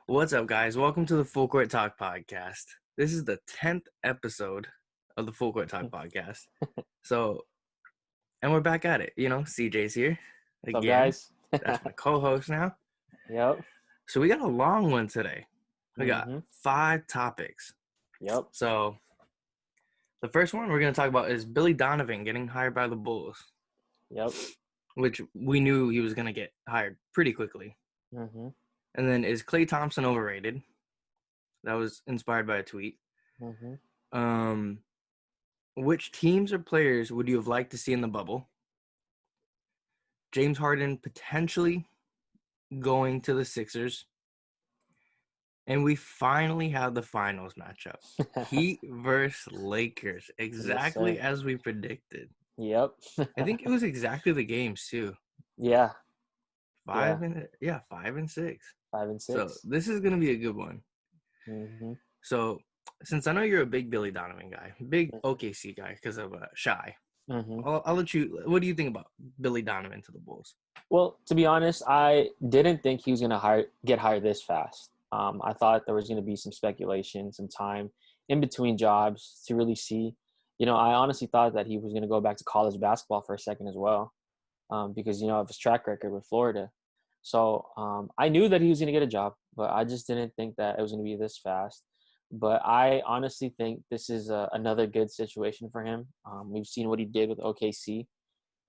What's up, guys? Welcome to the Full Court Talk podcast. This is the 10th episode of the Full Court Talk podcast. And we're back at it. CJ's here What's up, again. guys? That's my co-host now. Yep. So we got a long one today. We got Mhm. 5 topics. Yep. So the first one we're going to talk about is Billy Donovan getting hired by the Bulls, Yep. which we knew he was going to get hired pretty quickly. Mhm. And then, is Klay Thompson overrated? That was inspired by a tweet. Mhm. Which teams or players would you have liked to see in the bubble? James Harden potentially going to the Sixers. And we finally have the finals matchup. Heat versus Lakers. Exactly as we predicted. Yep. I think it was exactly the games too. Yeah. 5 and 6. 5 and 6. So this is gonna be a good one. Mhm. So since I know you're a big Billy Donovan guy, big OKC guy because of Shy, Mhm. I'll let you. What do you think about Billy Donovan to the Bulls? Well, to be honest, I didn't think he was gonna get hired this fast. I thought there was gonna be some speculation, some time in between jobs to really see. I honestly thought that he was gonna go back to college basketball for a second as well, because of his track record with Florida. So I knew that he was gonna get a job, but I just didn't think that it was gonna be this fast. But I honestly think this is another good situation for him. We've seen what he did with OKC.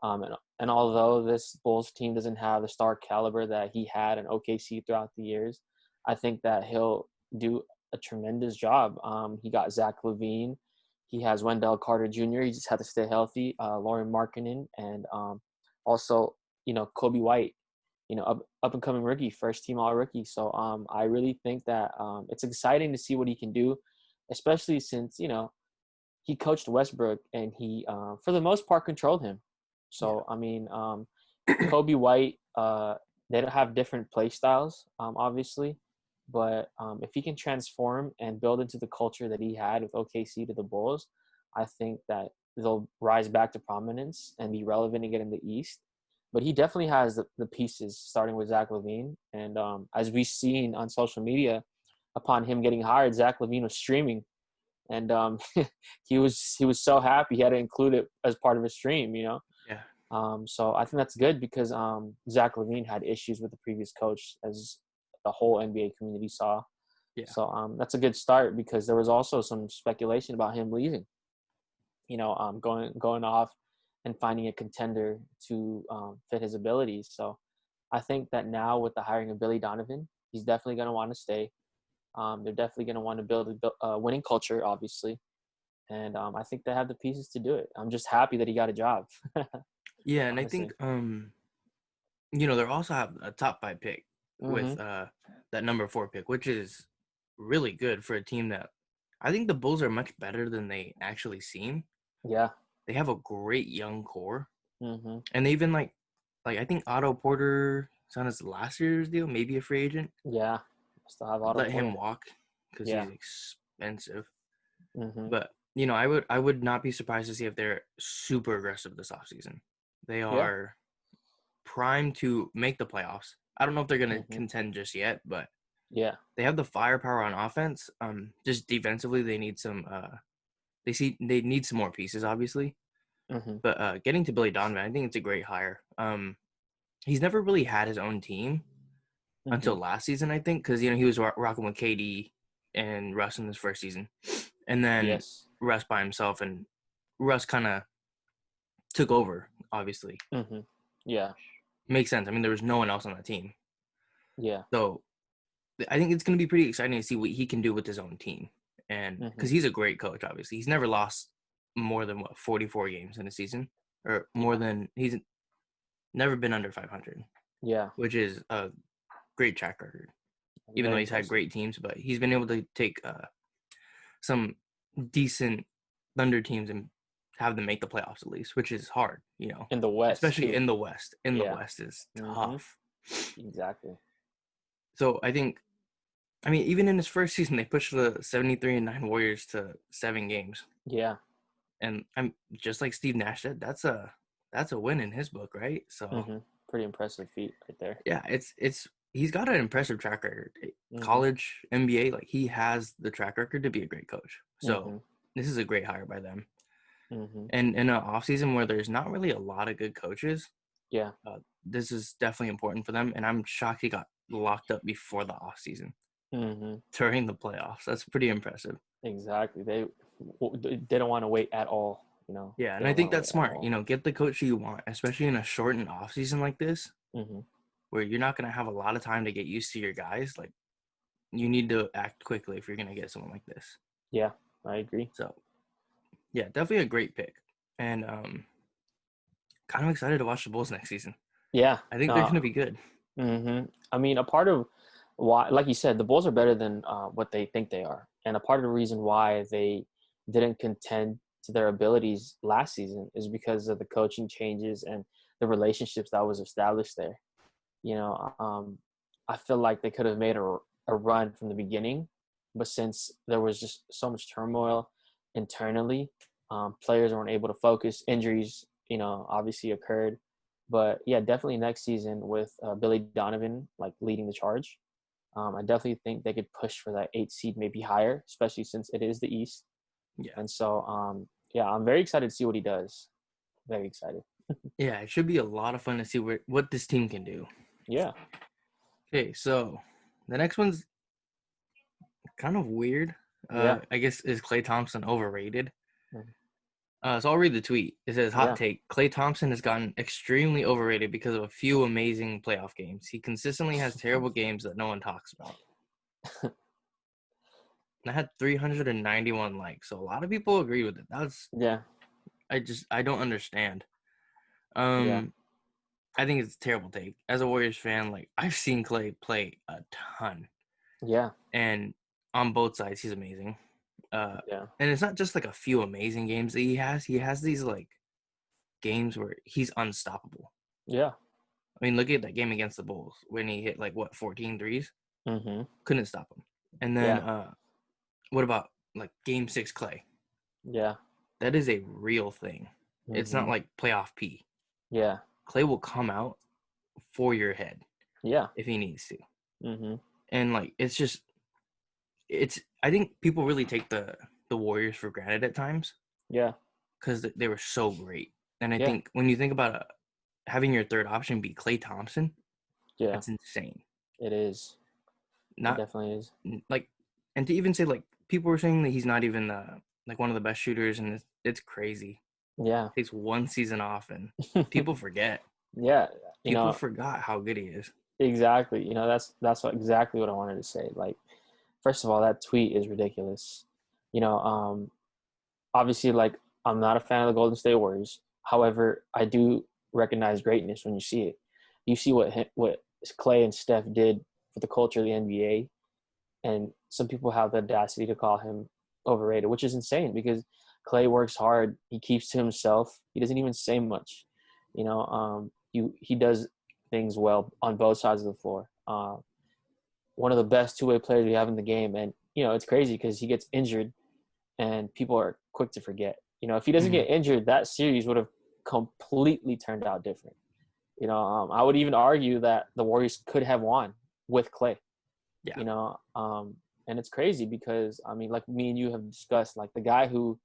And although this Bulls team doesn't have the star caliber that he had in OKC throughout the years, I think that he'll do a tremendous job. He got Zach LaVine. He has Wendell Carter Jr. He just had to stay healthy. Lauren Markkinen and also, Kobe White, up and coming rookie, first team all rookie. So I really think that it's exciting to see what he can do, especially since, he coached Westbrook and he, for the most part, controlled him. So, Kobe White, they don't have different play styles, obviously. But if he can transform and build into the culture that he had with OKC to the Bulls, I think that they'll rise back to prominence and be relevant again in the East. But he definitely has the pieces, starting with Zach LaVine. And as we've seen on social media, upon him getting hired, Zach LaVine was streaming. And he was so happy he had to include it as part of his stream, Yeah. So I think that's good because Zach LaVine had issues with the previous coach, as the whole NBA community saw. Yeah. So that's a good start because there was also some speculation about him leaving. Going off and finding a contender to fit his abilities. So I think that now with the hiring of Billy Donovan, he's definitely going to want to stay. They're definitely going to want to build a winning culture, obviously. And I think they have the pieces to do it. I'm just happy that he got a job. Yeah, and honestly. I think, they also have a top 5 pick with that number 4 pick, which is really good for a team that I think the Bulls are much better than they actually seem. Yeah. They have a great young core. Mm-hmm. And they even like I think Otto Porter is on his last year's deal, maybe a free agent. Yeah. Still have Otto Let Porter. him walk because he's expensive. Mm-hmm. But, I would not be surprised to see if they're super aggressive this offseason. They are primed to make the playoffs. I don't know if they're going to contend just yet, but they have the firepower on offense. Just defensively, they need some they need some more pieces, obviously. Mm-hmm. But getting to Billy Donovan, I think it's a great hire. He's never really had his own team until last season, I think, because he was rocking with KD and Russ in his first season, and then Russ by himself, and Russ kind of took over, obviously. Mm-hmm. Yeah, makes sense. I mean, there was no one else on that team. Yeah. So I think it's going to be pretty exciting to see what he can do with his own team, and because he's a great coach, obviously, he's never lost more than 44 games in a season, or more than he's never been under 500. Yeah, which is a great track record. Even though he's had great teams, but he's been able to take some decent Thunder teams and have them make the playoffs at least, which is hard, in the West, especially in the West. The West is tough. Exactly. So I think, even in his first season, they pushed the 73-9 Warriors to 7 games. Yeah. And I'm just like Steve Nash said, that's a win in his book, right? So pretty impressive feat right there. Yeah, it's he's got an impressive track record. Mm-hmm. College, NBA, like he has the track record to be a great coach. So Mm-hmm. this is a great hire by them. Mm-hmm. And in an offseason where there's not really a lot of good coaches, Yeah. this is definitely important for them. And I'm shocked he got locked up before the offseason Mm-hmm. during the playoffs. That's pretty impressive. Exactly. They didn't want to wait at all. Yeah, and They I don't think want to that's wait at smart. all. Get the coach you want, especially in a shortened offseason like this, Mm-hmm. where you're not going to have a lot of time to get used to your guys. Like, you need to act quickly if you're going to get someone like this. Yeah, I agree. So, yeah, definitely a great pick. And kind of excited to watch the Bulls next season. Yeah. I think they're going to be good. Mm-hmm. I mean, a part of why, like you said, the Bulls are better than what they think they are. And a part of the reason why they didn't contend to their abilities last season is because of the coaching changes and the relationships that was established there. I feel like they could have made a run from the beginning, but since there was just so much turmoil internally, players weren't able to focus. Injuries, obviously occurred. But yeah, definitely next season with Billy Donovan like leading the charge, I definitely think they could push for that 8 seed, maybe higher, especially since it is the East. Yeah. And so, yeah, I'm very excited to see what he does. Very excited. Yeah, it should be a lot of fun to see what this team can do. Yeah. Okay, so the next one's kind of weird. Yeah. I guess, is Klay Thompson overrated? Mhm. So I'll read the tweet. It says, hot Yeah. take, Klay Thompson has gotten extremely overrated because of a few amazing playoff games. He consistently has terrible games that no one talks about. And I had 391 likes, so a lot of people agree with it. Yeah. I don't understand. Yeah. I think it's a terrible take. As a Warriors fan, like, I've seen Klay play a ton. Yeah. And on both sides, he's amazing. Yeah. And it's not just like a few amazing games that he has. He has these like games where he's unstoppable. Yeah. I mean, look at that game against the Bulls when he hit like 14 threes. Mm-hmm. Couldn't stop him. And then Yeah. what about like game 6 Klay? Yeah. That is a real thing. It's not Mm-hmm. like playoff P. Yeah. Klay will come out for your head Yeah. if he needs to. Mm-hmm. And like I think people really take the Warriors for granted at times. Yeah. Because they were so great. And I Yeah. think when you think about having your third option be Klay Thompson, Yeah. that's insane. It is. It Not definitely is. like, and to even say like people were saying that he's not even like one of the best shooters, and it's crazy. Yeah. Takes one season off, and people forget. Yeah. People forgot how good he is. Exactly. Exactly what I wanted to say. Like, first of all, that tweet is ridiculous. Obviously, like, I'm not a fan of the Golden State Warriors. However, I do recognize greatness when you see it. You see what Klay and Steph did for the culture of the NBA, and some people have the audacity to call him overrated, which is insane because Klay works hard. He keeps to himself. He doesn't even say much. He does things well on both sides of the floor. One of the best two-way players we have in the game, and it's crazy because he gets injured, and people are quick to forget. If he doesn't get injured, that series would have completely turned out different. I would even argue that the Warriors could have won with Klay. Yeah. And it's crazy because I mean, like me and you have discussed, like the guy who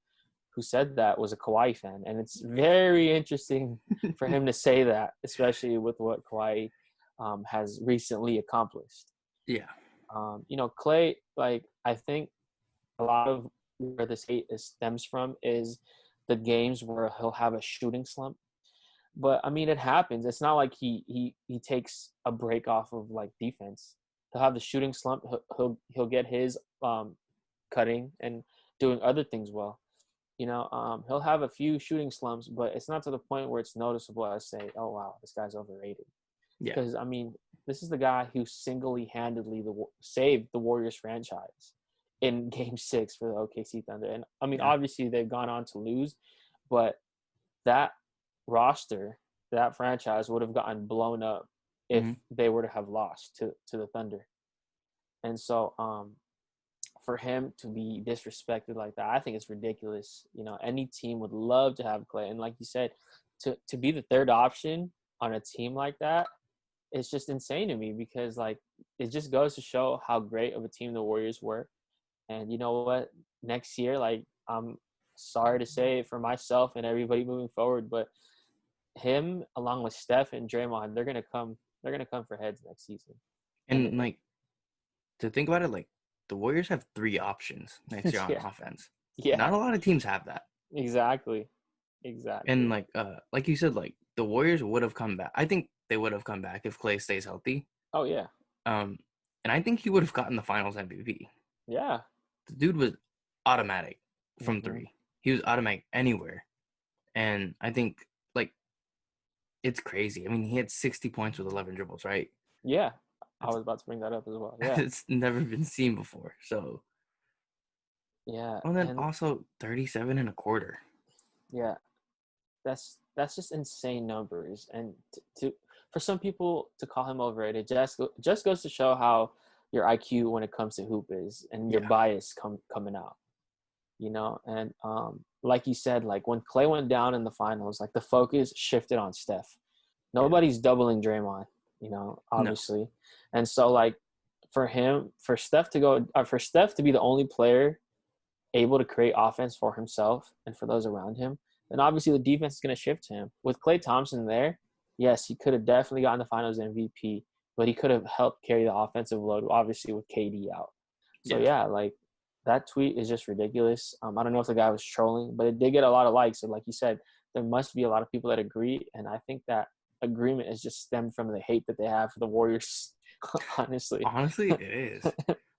said that was a Kawhi fan, and it's very interesting for him to say that, especially with what Kawhi has recently accomplished. Yeah. Klay, like I think a lot of where this hate stems from is the games where he'll have a shooting slump. But I mean, it happens. It's not like he takes a break off of like defense. He'll have the shooting slump. He'll get his cutting and doing other things well. He'll have a few shooting slumps, but it's not to the point where it's noticeable as say, oh wow, this guy's overrated. Yeah. Because I mean, this is the guy who single-handedly saved the Warriors franchise in Game 6 for the OKC Thunder. And I mean, obviously they've gone on to lose, but that roster, that franchise would have gotten blown up if they were to have lost to the Thunder. And so for him to be disrespected like that, I think it's ridiculous. Any team would love to have Klay. And like you said, to be the third option on a team like that, it's just insane to me because like it just goes to show how great of a team the Warriors were. And you know what? Next year, like I'm sorry to say it for myself and everybody moving forward, but him along with Steph and Draymond, they're gonna come. They're gonna come for heads next season. And like to think about it, like the Warriors have 3 options next year on yeah, offense. yeah, Not a lot of teams have that. exactly. And like you said, like the Warriors would have come back. I think they would have come back if Klay stays healthy. Oh yeah. And I think he would have gotten the Finals MVP. Yeah. The dude was automatic from 3. He was automatic anywhere. And I think like it's crazy. I mean, he had 60 points with 11 dribbles, right? Yeah. I was about to bring that up as well. Yeah. It's never been seen before. So yeah. and then also 37 and a quarter. Yeah. That's just insane numbers. And to for some people to call him overrated just goes to show how your IQ when it comes to hoop is and your bias coming out. You know, and like you said, like when Klay went down in the finals, like the focus shifted on Steph. Nobody's doubling Draymond, you know, obviously. No. And so like for Steph to be the only player able to create offense for himself and for those around him, then obviously the defense is going to shift to him. With Klay Thompson there, yes, he could have definitely gotten the finals MVP, but he could have helped carry the offensive load, obviously with KD out. So yeah like that tweet is just ridiculous. I don't know if the guy was trolling, but it did get a lot of likes. And like you said, there must be a lot of people that agree. And I think that agreement is just stemmed from the hate that they have for the Warriors, honestly. Honestly, it is.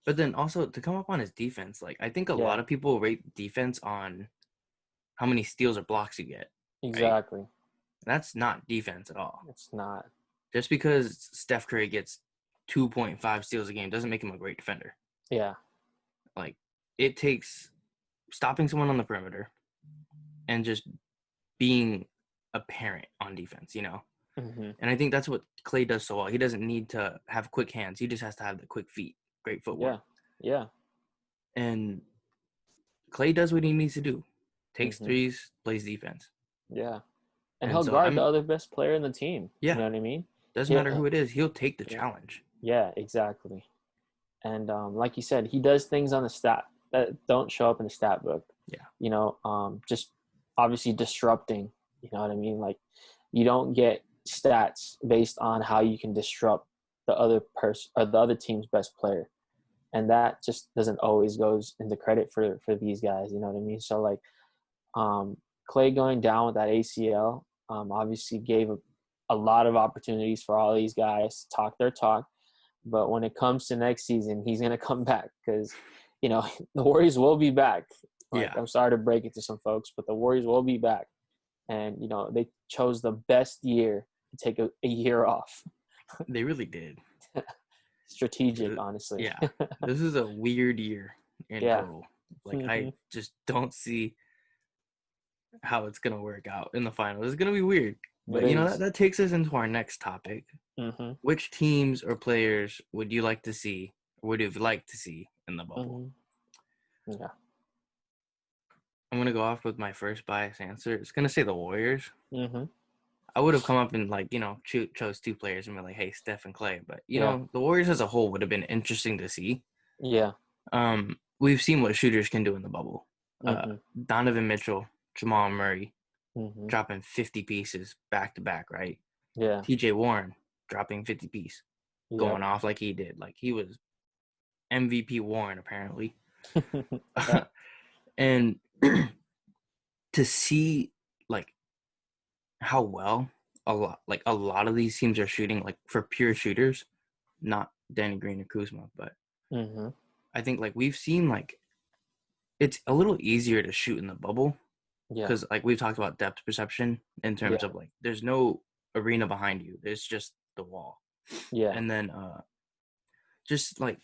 But then also to come up on his defense, like I think a lot of people rate defense on how many steals or blocks you get. Exactly. Right? That's not defense at all. It's not. Just because Steph Curry gets 2.5 steals a game doesn't make him a great defender. Yeah. Like it takes stopping someone on the perimeter and just being a parent on defense, you know? Mm-hmm. And I think that's what Klay does so well. He doesn't need to have quick hands. He just has to have the quick feet, great footwork. Yeah. And Klay does what he needs to do. Takes threes, plays defense. Yeah. And he'll guard the other best player in the team. Yeah. You know what I mean? Doesn't matter who it is. He'll take the challenge. Yeah, exactly. And like you said, he does things on the stat that don't show up in the stat book. Yeah. You know, just obviously disrupting. You know what I mean? Like you don't get stats based on how you can disrupt the other person or the other team's best player. And that just doesn't always goes into credit for these guys. You know what I mean? So like Klay going down with that ACL obviously gave a lot of opportunities for all these guys to talk their talk. But when it comes to next season, he's going to come back because, you know, the Warriors will be back. Like, I'm sorry to break it to some folks, but the Warriors will be back. And, you know, they chose the best year to take a year off. They really did. Strategic, honestly. Yeah. This is a weird year in total. Like, I just don't see how it's going to work out in the finals. It's going to be weird. But, you know, that takes us into our next topic. Mm-hmm. Which teams or players would you like to see, or would you like to see in the bubble? Mm-hmm. Yeah. I'm going to go off with my first biased answer. It's going to say the Warriors. Mm-hmm. I would have come up and, like, you know, chose 2 players and be like, hey, Steph and Klay. But, you know, the Warriors as a whole would have been interesting to see. Yeah. We've seen what shooters can do in the bubble. Donovan Mitchell, Jamal Murray, dropping 50 pieces back-to-back, right? Yeah. TJ Warren dropping 50 piece, going off like he did. Like, he was MVP Warren, apparently. And to see, like, how well a lot of these teams are shooting, like, for pure shooters, not Danny Green or Kuzma, but I think, like, we've seen, like, it's a little easier to shoot in the bubble because, like, we've talked about depth perception in terms of, like, there's no arena behind you. There's just the wall. Yeah. And then just, like,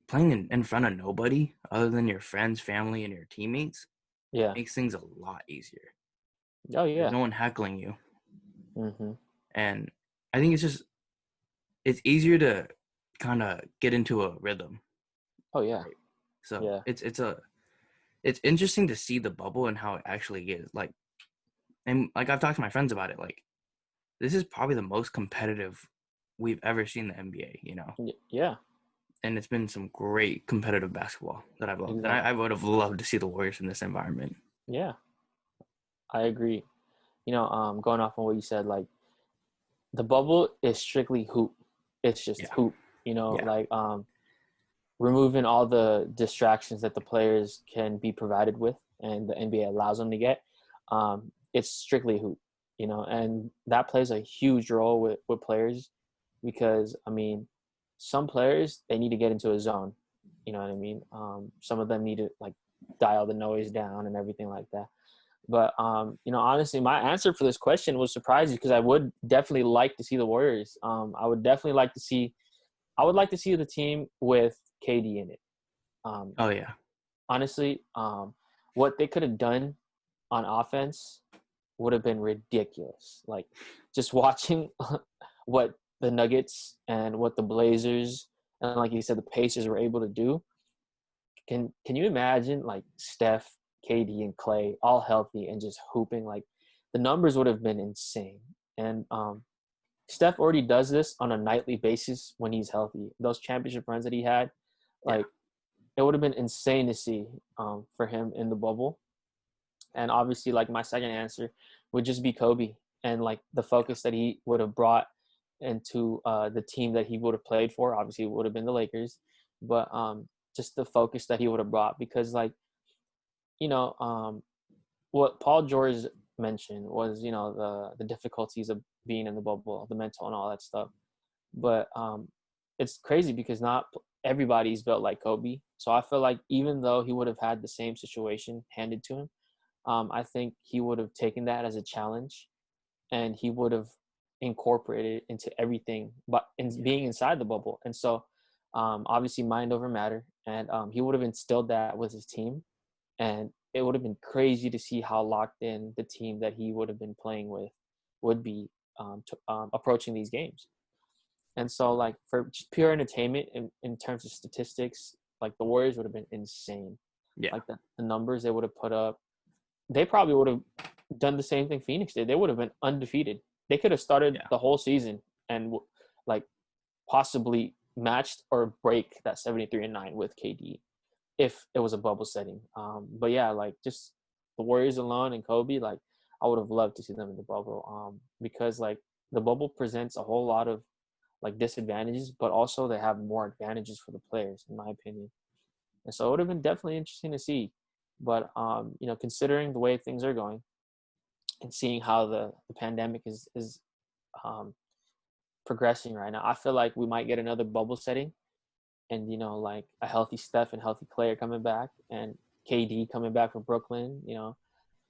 playing in front of nobody other than your friends, family, and your teammates makes things a lot easier. Oh, yeah. There's no one heckling you. And I think it's easier to kind of get into a rhythm. Oh, yeah. Right? So it's interesting to see the bubble and how it actually is. Like, and like I've talked to my friends about it, like, this is probably the most competitive we've ever seen the NBA, you know. Yeah. And it's been some great competitive basketball that I've loved. Exactly. And I would have loved to see the Warriors in this environment. Yeah, I agree. Going off on what you said, like the bubble is strictly hoop. It's just hoop. Like removing all the distractions that the players can be provided with and the NBA allows them to get. It's strictly hoop. And that plays a huge role with players because some players, they need to get into a zone. You know what I mean? Some of them need to like dial the noise down and everything like that. But honestly, my answer for this question was surprising because I would definitely like to see the Warriors. I would like to see the team with KD in it. Oh yeah. Honestly, what they could have done on offense would have been ridiculous. Like just watching what the Nuggets and what the Blazers and like you said, the Pacers were able to do. Can you imagine like Steph, KD, and Klay all healthy and just hooping? Like the numbers would have been insane. And Steph already does this on a nightly basis when he's healthy. Those championship runs that he had, like it would have been insane to see for him in the bubble. And obviously, like my second answer would just be Kobe and like the focus that he would have brought into the team that he would have played for. Obviously, it would have been the Lakers, but just the focus that he would have brought because like, what Paul George mentioned was, the difficulties of being in the bubble, the mental and all that stuff. But it's crazy because not everybody's built like Kobe. So I feel like even though he would have had the same situation handed to him, I think he would have taken that as a challenge and he would have incorporated it into everything but being inside the bubble. And so obviously mind over matter. And he would have instilled that with his team. And it would have been crazy to see how locked in the team that he would have been playing with would be approaching these games. And so, like, for just pure entertainment in terms of statistics, like, the Warriors would have been insane. Yeah. Like, the numbers they would have put up, they probably would have done the same thing Phoenix did. They would have been undefeated. They could have started the whole season and, like, possibly matched or break that 73-9 with KD if it was a bubble setting. But, yeah, like, just the Warriors alone and Kobe, like, I would have loved to see them in the bubble because, like, the bubble presents a whole lot of, like, disadvantages, but also they have more advantages for the players, in my opinion. And so it would have been definitely interesting to see. But, considering the way things are going and seeing how the pandemic is progressing right now, I feel like we might get another bubble setting. And, like a healthy Steph and healthy Klay are coming back and KD coming back from Brooklyn,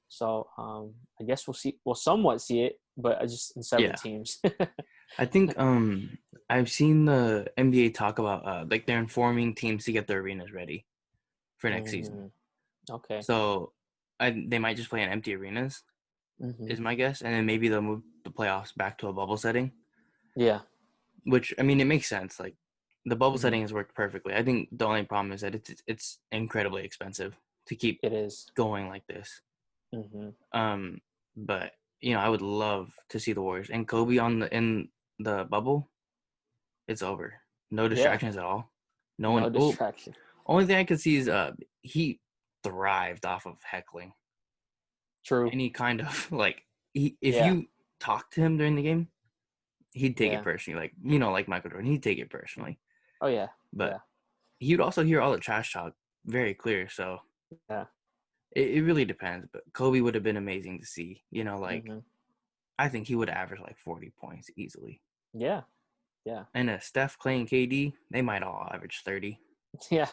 So I guess we'll somewhat see it, but just in several teams. I think I've seen the NBA talk about like they're informing teams to get their arenas ready for next season. Okay. So they might just play in empty arenas, is my guess, and then maybe they'll move the playoffs back to a bubble setting. Yeah. Which it makes sense. Like the bubble setting has worked perfectly. I think the only problem is that it's incredibly expensive to keep going like this. But I would love to see the Warriors and Kobe in the bubble. It's over. No distractions at all. No distraction. Only thing I could see is he thrived off of heckling. True. Any kind of like if you talk to him during the game, he'd take it personally. Like like Michael Jordan, he'd take it personally. Oh yeah. But he would also hear all the trash talk very clear. So it really depends. But Kobe would have been amazing to see. I think he would average like 40 points easily. Yeah. Yeah. And Steph, Klay, and KD, they might all average 30. Yeah.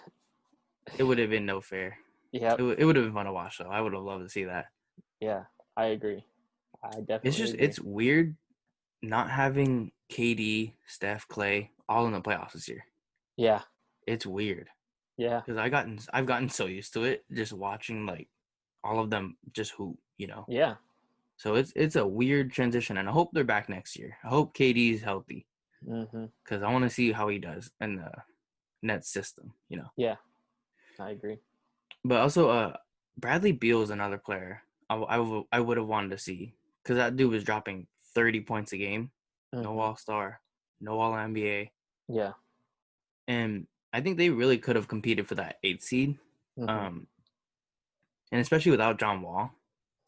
It would have been no fair. Yeah. It would have been fun to watch, though. I would have loved to see that. Yeah, I agree. I definitely agree. It's weird not having KD, Steph, Klay all in the playoffs this year. Yeah. It's weird. Yeah. Because I've gotten so used to it, just watching like all of them just hoop, Yeah. So it's a weird transition, and I hope they're back next year. I hope KD's healthy. Because I want to see how he does in the net system, Yeah, I agree. But also, Bradley Beal is another player I would have wanted to see because that dude was dropping 30 points a game. No all-star, no All-NBA. Yeah. And I think they really could have competed for that 8th seed. Mm-hmm. And especially without John Wall.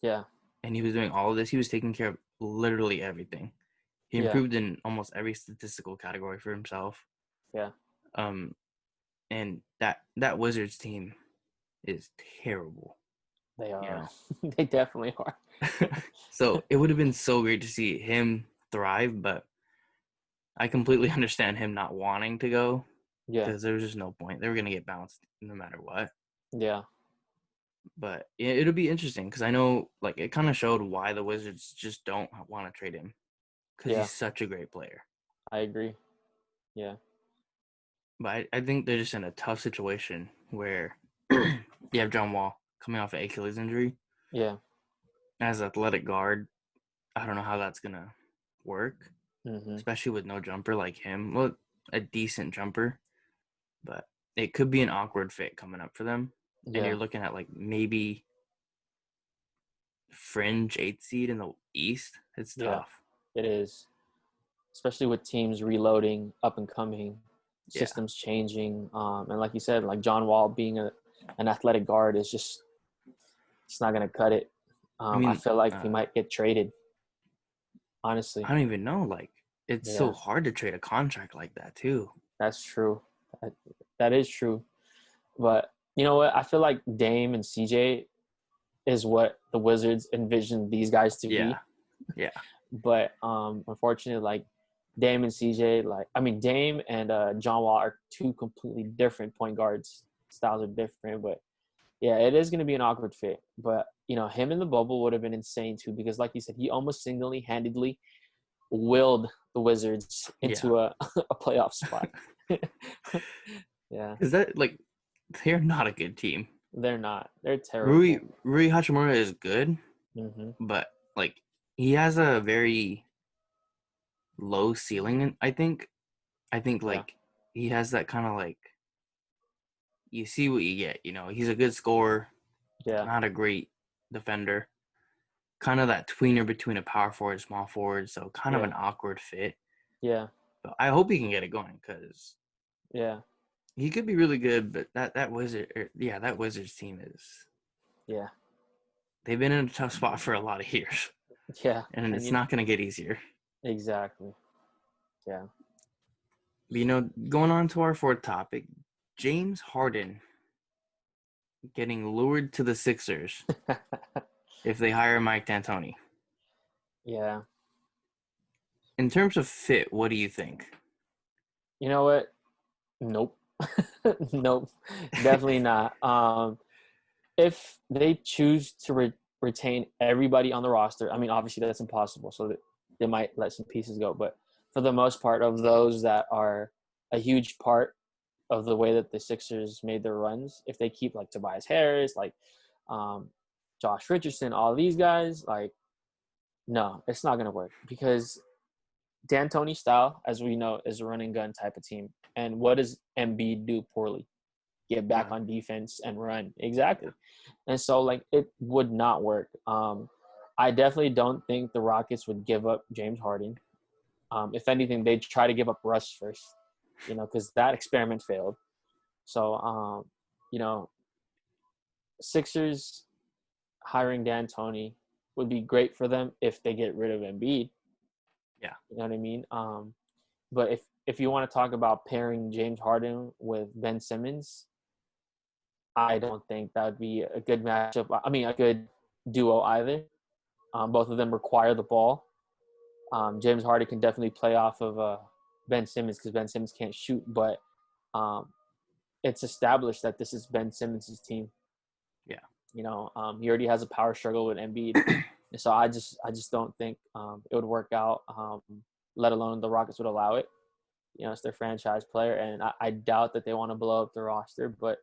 Yeah. And he was doing all of this. He was taking care of literally everything. He Yeah. improved in almost every statistical category for himself. Yeah. And that Wizards team is terrible. They are. You know? They definitely are. So it would have been so great to see him thrive, but I completely understand him not wanting to go Yeah. because there was just no point. They were going to get bounced no matter what. Yeah. But it'll be interesting because I know like it kind of showed why the Wizards just don't want to trade him because Yeah. he's such a great player. I agree. Yeah. But I think they're just in a tough situation where you have John Wall coming off an Achilles injury. Yeah. As athletic guard, I don't know how that's going to work, Mm-hmm. especially with no jumper like him. Well, a decent jumper, but it could be an awkward fit coming up for them. Yeah. And you're looking at like maybe fringe 8th seed in the East. It's tough. It is. Especially with teams reloading, up and coming, systems changing. And like you said, like John Wall being an athletic guard is just, it's not going to cut it. I feel like he might get traded. Honestly. I don't even know. Like, it's so hard to trade a contract like that, too. That's true. That is true. But you know what? I feel like Dame and CJ is what the Wizards envisioned these guys to be. Yeah. But unfortunately, like Dame and CJ, Dame and John Wall are two completely different point guards. Styles are different, but yeah, it is going to be an awkward fit. But you know, him in the bubble would have been insane too, because like you said, he almost single-handedly willed the Wizards into a playoff spot. Yeah. Is that like they're not a good team? They're not. They're terrible. Rui Hachimura is good, but like he has a very low ceiling. I think like he has that kind of like you see what you get. You know, he's a good scorer, not a great defender. Kind of that tweener between a power forward, small forward, so kind of an awkward fit. Yeah. But I hope he can get it going because he could be really good. But that Wizards team is they've been in a tough spot for a lot of years. Yeah, and it's not going to get easier. Exactly. Yeah. You know, going on to our fourth topic, James Harden getting lured to the Sixers if they hire Mike D'Antoni. Yeah. In terms of fit, what do you think? You know what? Nope. Nope. Definitely not. If they choose to retain everybody on the roster, I mean, obviously that's impossible, so they might let some pieces go. But for the most part of those that are a huge part of the way that the Sixers made their runs, if they keep like Tobias Harris, like Josh Richardson, all these guys, like, no, it's not going to work because D'Antoni's style, as we know, is a running gun type of team. And what does Embiid do poorly? Get back on defense and run. Exactly. And so, like, it would not work. I definitely don't think the Rockets would give up James Harden. If anything, they'd try to give up Russ first, you know, because that experiment failed. So, you know, Sixers hiring D'Antoni would be great for them if they get rid of Embiid. Yeah. You know what I mean? But if you want to talk about pairing James Harden with Ben Simmons, I don't think that would be a good matchup. I mean, a good duo either. Both of them require the ball. James Harden can definitely play off of Ben Simmons because Ben Simmons can't shoot, but it's established that this is Ben Simmons' team. Yeah. You know, he already has a power struggle with Embiid. And so I just don't think it would work out, let alone the Rockets would allow it. You know, it's their franchise player, and I doubt that they want to blow up the roster. But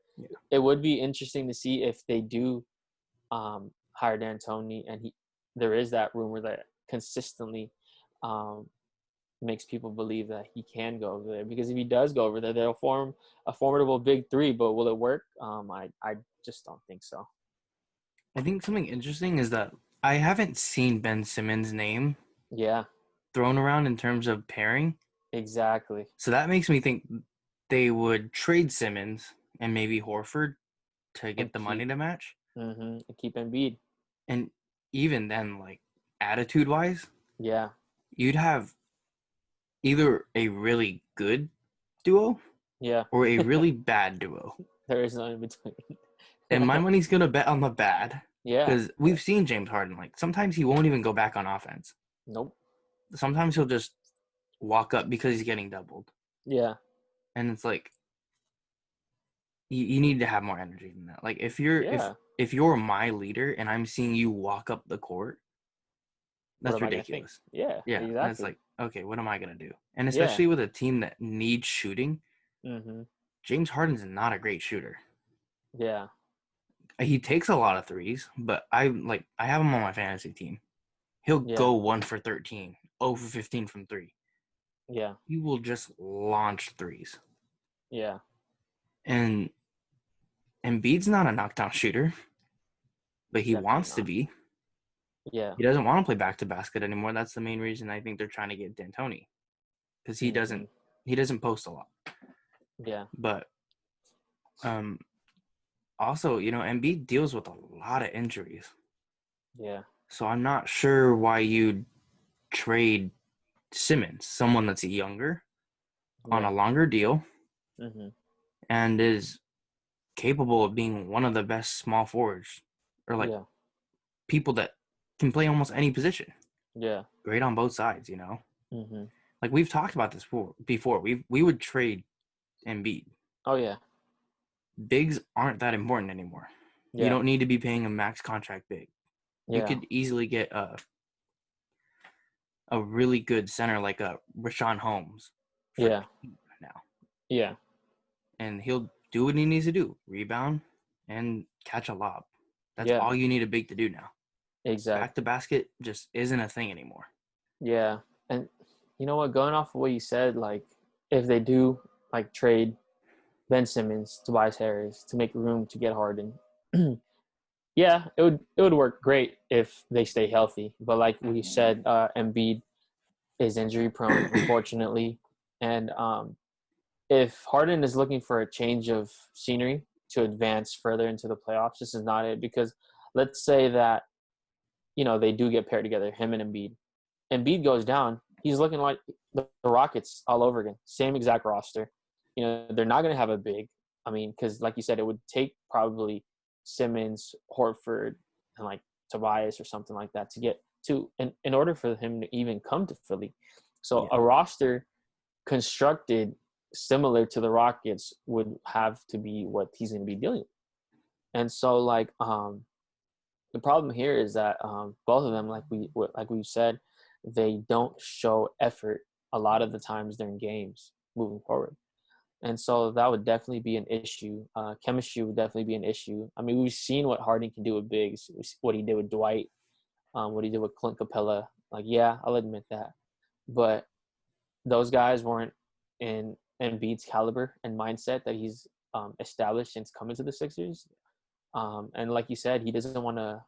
it would be interesting to see if they do hire D'Antoni, and there is that rumor that consistently makes people believe that he can go over there. Because if he does go over there, they'll form a formidable big three. But will it work? I just don't think so. I think something interesting is that I haven't seen Ben Simmons' name thrown around in terms of pairing. Exactly. So that makes me think they would trade Simmons and maybe Horford to get And the money to match. and keep Embiid. And even then, like, attitude-wise, Yeah. you'd have either a really good duo Yeah. or a really bad duo. There is no in between. And my money's going to bet on the bad Yeah. because we've seen James Harden. Like, sometimes he won't even go back on offense. Nope. Sometimes he'll just walk up because he's getting doubled. Yeah. And it's like, you need to have more energy than that. Like, if you're my leader and I'm seeing you walk up the court, What that's am I gonna think? ridiculous. Yeah. Yeah, and it's Exactly. like, okay, what am I gonna do? And Yeah. especially with a team that needs shooting, Mhm. James Harden's not a great shooter. Yeah. He takes a lot of threes, but I have him on my fantasy team. He'll Yeah. go 1 for 13, 0 for 15 from three. Yeah. He will just launch threes. Yeah. And Embiid's not a knockdown shooter, but he Definitely wants to not. be. Yeah. He doesn't want to play back to basket anymore. That's the main reason I think they're trying to get D'Antoni, because he Mhm. doesn't post a lot. Yeah. But also, Embiid deals with a lot of injuries. Yeah. So I'm not sure why you'd trade Simmons, someone that's younger, on a Yeah. longer deal Mhm. and is capable of being one of the best small forwards, or like Yeah. people that can play almost any position. Yeah. Great on both sides, Mhm. Like, we've talked about this before. We would trade Embiid. Oh yeah. Bigs aren't that important anymore. You Yeah. don't need to be paying a max contract big. You Yeah. could easily get a really good center like a Rashawn Holmes for Yeah. cheap now, Yeah. and he'll do what he needs to do: rebound and catch a lob. That's Yeah. all you need a big to do now. Back to Exactly. basket just isn't a thing anymore. Yeah. And you know what? Going off of what you said, like if they do like trade Ben Simmons, Tobias Harris to make room to get Harden, yeah, it would work great if they stay healthy. But like we said, Embiid is injury prone, unfortunately, and if Harden is looking for a change of scenery to advance further into the playoffs, this is not it. Because let's say that they do get paired together, him and Embiid. Embiid goes down, he's looking like the Rockets all over again. Same exact roster. They're not going to have a big. I mean, because like you said, it would take probably Simmons, Horford, and like Tobias or something like that to get to in order for him to even come to Philly. So Yeah. a roster constructed similar to the Rockets would have to be what he's going to be dealing with. And so the problem here is that both of them, like we said, they don't show effort a lot of the times during games moving forward. And so that would definitely be an issue. Chemistry would definitely be an issue. I mean, we've seen what Harden can do with bigs, what he did with Dwight, what he did with Clint Capella. Like, yeah, I'll admit that. But those guys weren't in Embiid's caliber and mindset that he's established since coming to the Sixers. And like you said, he doesn't want to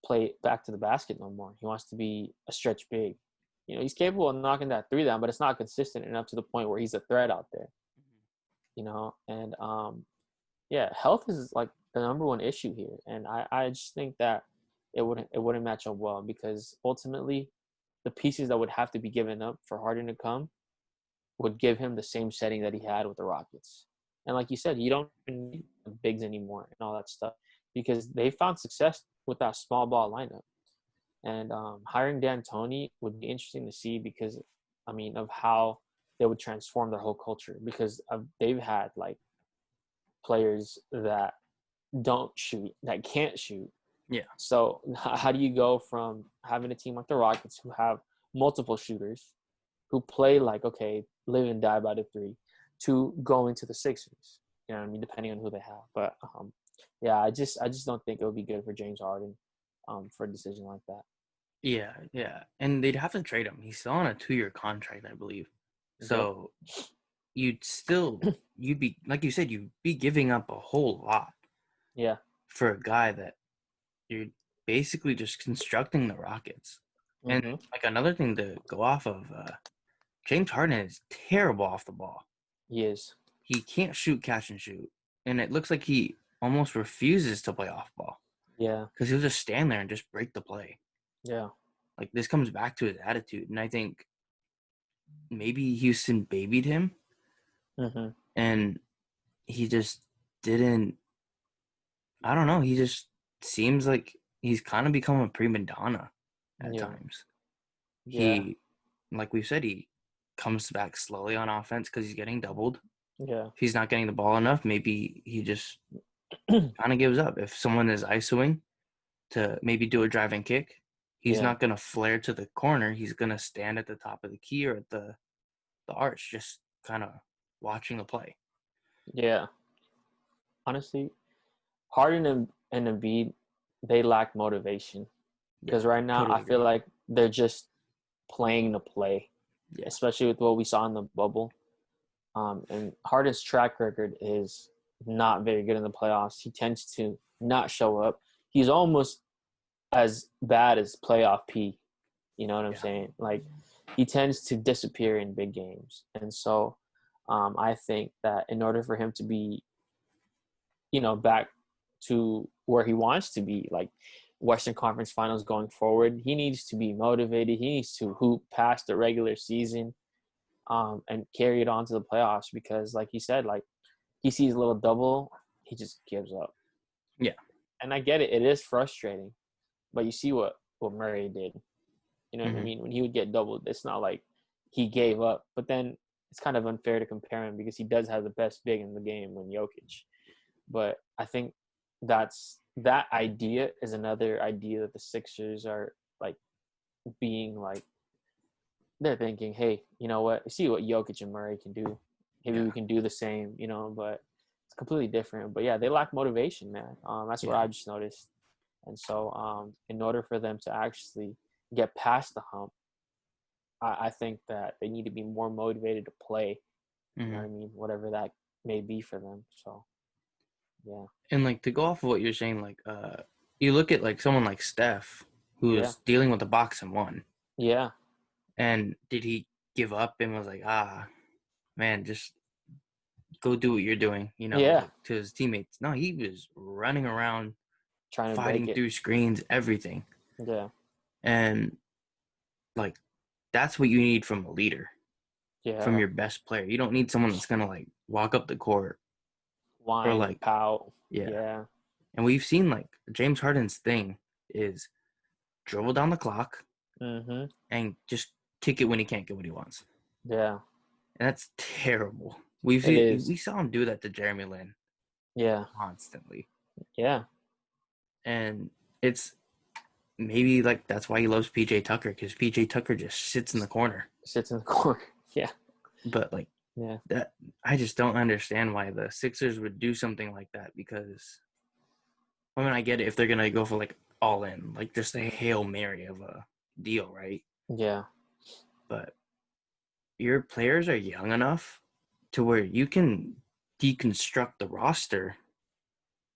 play back to the basket no more. He wants to be a stretch big. He's capable of knocking that three down, but it's not consistent enough to the point where he's a threat out there. And yeah, health is like the number one issue here, and I just think that it wouldn't match up well because ultimately, the pieces that would have to be given up for Harden to come would give him the same setting that he had with the Rockets. And like you said, you don't need the bigs anymore and all that stuff because they found success with that small ball lineup. And hiring D'Antoni would be interesting to see because, I mean, of how they would transform their whole culture because they've had like players that don't shoot, that can't shoot. Yeah. So how do you go from having a team like the Rockets who have multiple shooters who play like, okay, live and die by the three, to going to the Sixers? You know what I mean? Depending on who they have. But yeah, I just don't think it would be good for James Harden for a decision like that. Yeah, yeah. And they'd have to trade him. He's still on a 2-year contract, I believe. Yep. So you'd be, like you said, you'd be giving up a whole lot Yeah. for a guy that you're basically just constructing the Rockets. And Mm-hmm. like another thing to go off of, James Harden is terrible off the ball. He is. He can't shoot, catch, and shoot. And it looks like he almost refuses to play off ball. Yeah. Because he'll just stand there and just break the play. Yeah. Like, this comes back to his attitude. And I think maybe Houston babied him. Mm-hmm. And he just didn't – I don't know. He just seems like he's kind of become a prima donna at times. Yeah. Like we said, he comes back slowly on offense because he's getting doubled. Yeah. If he's not getting the ball enough, maybe he just kind of gives up. If someone is isoing to maybe do a driving kick, he's not going to flare to the corner. He's going to stand at the top of the key or at the arch, just kind of watching the play. Yeah. Honestly, Harden and Embiid, they lack motivation. Because right now, totally I feel like they're just playing the play, especially with what we saw in the bubble. And Harden's track record is not very good in the playoffs. He tends to not show up. He's almost as bad as playoff P. You know what I'm saying? Like, he tends to disappear in big games. And so I think that in order for him to be, back to where he wants to be, like Western Conference Finals going forward, he needs to be motivated. He needs to hoop past the regular season and carry it on to the playoffs because, like he said, like he sees a little double, he just gives up. Yeah. And I get it. It is frustrating. But you see what Murray did. You know what I mean? When he would get doubled, it's not like he gave up. But then it's kind of unfair to compare him because he does have the best big in the game when Jokic. But I think that idea is another idea that the Sixers are like being like, they're thinking, hey, you know what? See what Jokic and Murray can do. Maybe we can do the same, but it's completely different. But yeah, they lack motivation, man. That's what I've just noticed. And so in order for them to actually get past the hump, I think that they need to be more motivated to play. You know what I mean? Whatever that may be for them. So, yeah. And, like, to go off of what you're saying, like, you look at, like, someone like Steph, who's dealing with the box and one. Yeah. And did he give up and was like, man, just go do what you're doing, like, to his teammates? No, he was running around, trying to fighting through screens, everything. Yeah. And, like, that's what you need from a leader. Yeah. From your best player. You don't need someone that's going to, like, walk up the court. Whine, or, like, pout. Yeah. And we've seen, like, James Harden's thing is dribble down the clock and just kick it when he can't get what he wants. Yeah. And that's terrible. We saw him do that to Jeremy Lin. Yeah. Constantly. Yeah. And it's maybe, like, that's why he loves PJ Tucker, because PJ Tucker just sits in the corner. Yeah. But, like, that I just don't understand why the Sixers would do something like that, because I mean, I get it if they're going to go for, like, all in, like, just a Hail Mary of a deal, right? Yeah. But your players are young enough to where you can deconstruct the roster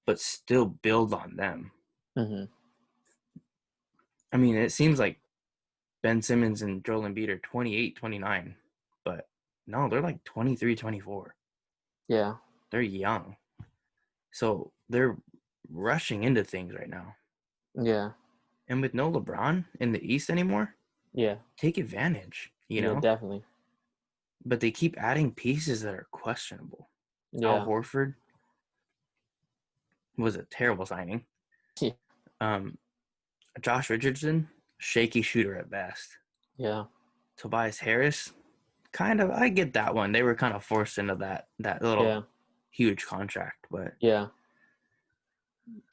but still build on them. I mean, it seems like Ben Simmons and Joel Embiid are 28, 29, but no, they're like 23, 24. Yeah. They're young. So they're rushing into things right now. Yeah. And with no LeBron in the East anymore, take advantage, you know? Definitely. But they keep adding pieces that are questionable. Yeah. Al Horford was a terrible signing. Yeah. Josh Richardson, shaky shooter at best. Yeah. Tobias Harris, kind of, I get that one. They were kind of forced into that little huge contract. But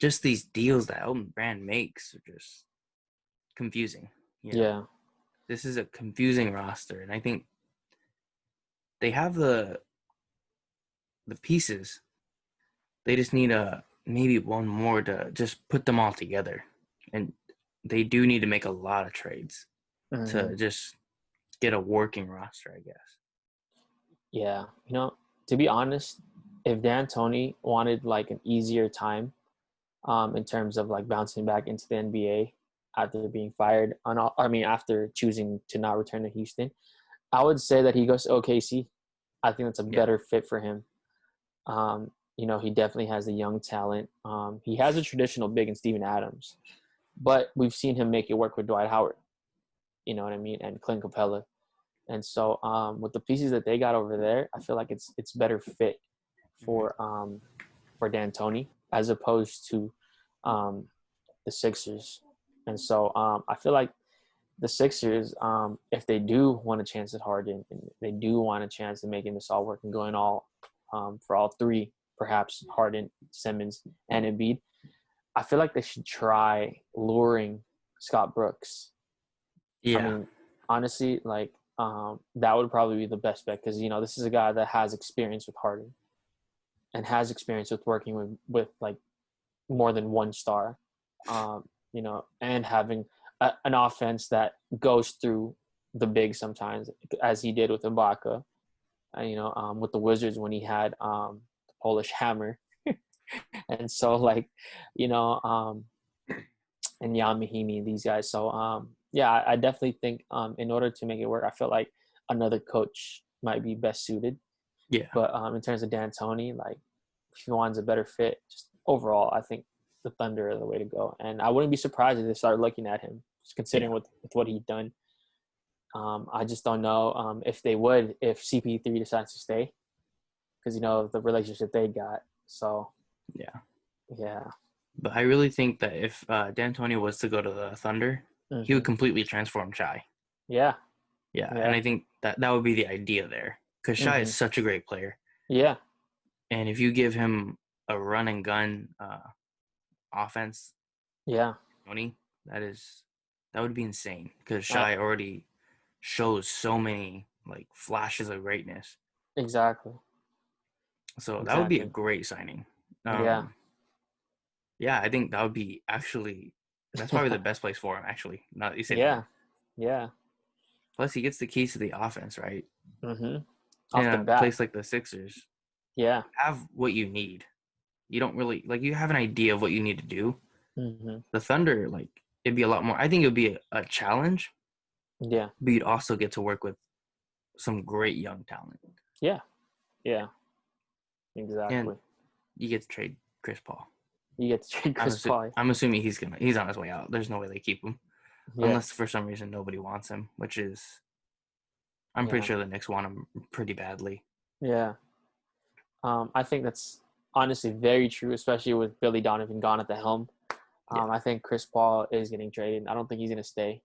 just these deals that Elton Brand makes are just confusing. Yeah. This is a confusing roster. And I think they have the pieces. They just need maybe one more to just put them all together. And they do need to make a lot of trades to just get a working roster, I guess. Yeah. To be honest, if D'Antoni wanted like an easier time in terms of like bouncing back into the NBA after being fired, after choosing to not return to Houston, I would say that he goes to OKC. I think that's a better fit for him. He definitely has the young talent. He has a traditional big in Steven Adams, but we've seen him make it work with Dwight Howard. You know what I mean? And Clint Capella. And so with the pieces that they got over there, I feel like it's better fit for D'Antoni as opposed to the Sixers. And so I feel like the Sixers, if they do want a chance at Harden, and they do want a chance at making this all work and going all for all three, perhaps Harden, Simmons, and Embiid, I feel like they should try luring Scott Brooks. Yeah. I mean, honestly, like that would probably be the best bet because, this is a guy that has experience with Harden and has experience with working with like more than one star, and having an offense that goes through the big sometimes, as he did with Ibaka, with the Wizards when he had the Polish Hammer. And so, like, and Jan Mahimi, these guys. So, I definitely think in order to make it work, I feel like another coach might be best suited. Yeah. But in terms of D'Antoni, like, if he wants a better fit, just overall, I think the Thunder are the way to go. And I wouldn't be surprised if they started looking at him, just considering with what he's done. I just don't know if they would if CP3 decides to stay because, the relationship they got. So, yeah. But I really think that if D'Antoni was to go to the Thunder, he would completely transform Shai. Yeah. And I think that would be the idea there because Shai is such a great player. Yeah. And if you give him a run and gun offense, Tony, that would be insane because Shai already shows so many like flashes of greatness. Exactly. So that would be a great signing. Yeah, I think that would be that's probably the best place for him. Actually, now that you say that. Yeah. Yeah. Plus, he gets the keys to the offense, right? Off the bat. A place like the Sixers. Yeah. You have what you need. You don't really you have an idea of what you need to do. The Thunder, it'd be a lot more. I think it would be a challenge. Yeah. But you'd also get to work with some great young talent. Yeah. Yeah. Exactly. And you get to trade Chris Paul. Paul. I'm assuming he's on his way out. There's no way they keep him. Yeah. Unless for some reason nobody wants him, which is I'm pretty sure the Knicks want him pretty badly. Yeah. I think that's honestly very true, especially with Billy Donovan gone at the helm. I think Chris Paul is getting traded. I don't think he's going to stay.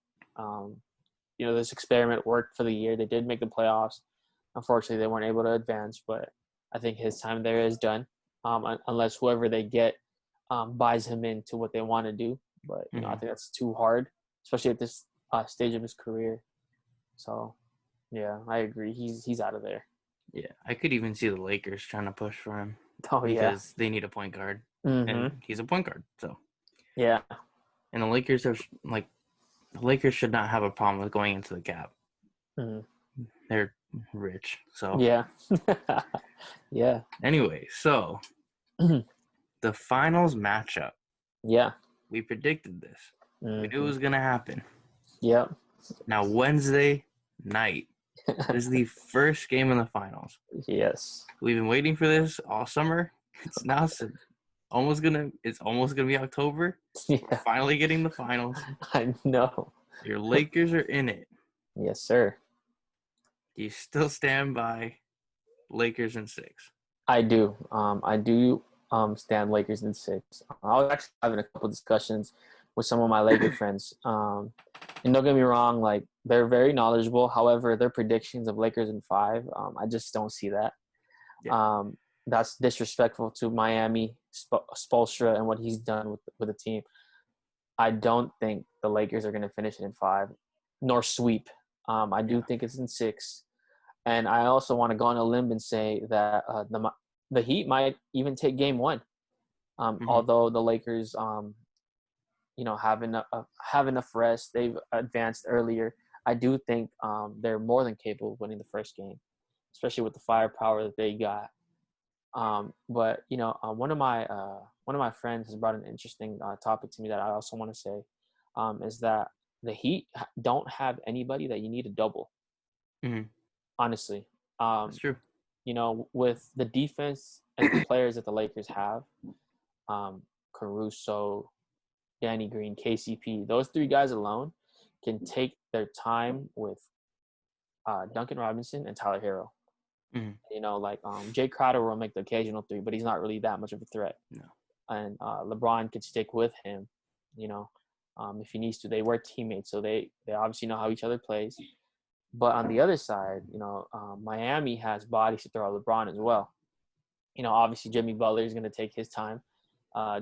This experiment worked for the year. They did make the playoffs. Unfortunately, they weren't able to advance, but I think his time there is done, unless whoever they get buys him into what they want to do. But, I think that's too hard, especially at this stage of his career. So, yeah, I agree. He's out of there. Yeah, I could even see the Lakers trying to push for him. Oh, because they need a point guard, and he's a point guard. So, yeah. And the Lakers should not have a problem with going into the cap. They're rich, so yeah. Yeah. Anyway, so the finals matchup. Yeah. We predicted this. We knew it was gonna happen. Yep. Now Wednesday night is the first game in the finals. Yes. We've been waiting for this all summer. It's now almost gonna be October. Yeah. We're finally getting the finals. I know. Your Lakers are in it. Yes, sir. Do you still stand by Lakers in 6? I do. I do stand Lakers in 6. I was actually having a couple discussions with some of my Laker friends. And don't get me wrong, they're very knowledgeable. However, their predictions of Lakers in 5, I just don't see that. Yeah. That's disrespectful to Miami, Spoelstra, and what he's done with the team. I don't think the Lakers are going to finish it in 5, nor sweep. I do think it's in 6. And I also want to go on a limb and say that the Heat might even take game 1. Although the Lakers, have enough rest, they've advanced earlier. I do think they're more than capable of winning the first game, especially with the firepower that they got. But one of my friends has brought an interesting topic to me that I also want to say is that the Heat don't have anybody that you need to double. honestly. That's true. With the defense and the players that the Lakers have, Caruso, Danny Green, KCP, those three guys alone can take their time with Duncan Robinson and Tyler Hero. Jay Crowder will make the occasional three, but he's not really that much of a threat. No. And LeBron could stick with him, if he needs to. They were teammates, so they obviously know how each other plays. But on the other side, Miami has bodies to throw at LeBron as well. Obviously Jimmy Butler is going to take his time,